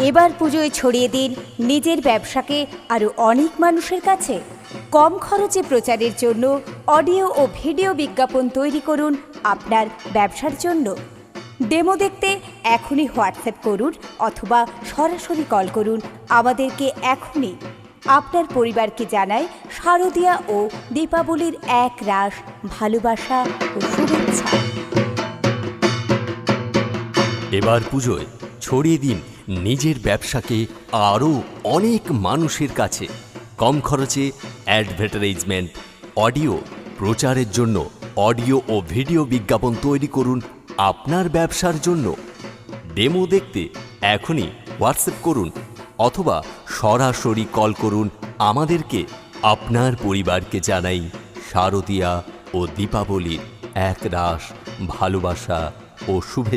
এবার পুজোয় ছড়িয়ে দিন নিজের ব্যবসাকে আরও অনেক মানুষের কাছে। কম খরচে প্রচারের জন্য অডিও ও ভিডিও বিজ্ঞাপন তৈরি করুন আপনার ব্যবসার জন্য। ডেমো দেখতে এখনই হোয়াটসঅ্যাপ করুন অথবা সরাসরি কল করুন আমাদেরকে এখনই। আপনার পরিবারকে জানাই শারদীয়া ও দীপাবলির এক রাশ ভালোবাসা ও শুভেচ্ছা। এবার পুজোয় ছড়িয়ে দিন নিজের ব্যবসাকে আরও অনেক মানুষের কাছে। কম খরচে অ্যাডভার্টাইজমেন্ট, অডিও প্রচারের জন্য অডিও ও ভিডিও বিজ্ঞাপন তৈরি করুন আপনার ব্যবসার জন্য। ডেমো দেখতে এখনই হোয়াটসঅ্যাপ করুন অথবা সরাসরি কল করুন আমাদেরকে। আপনার পরিবারকে জানাই শারদীয়া ও দীপাবলির এক রাশ ভালোবাসা ও শুভেচ্ছা।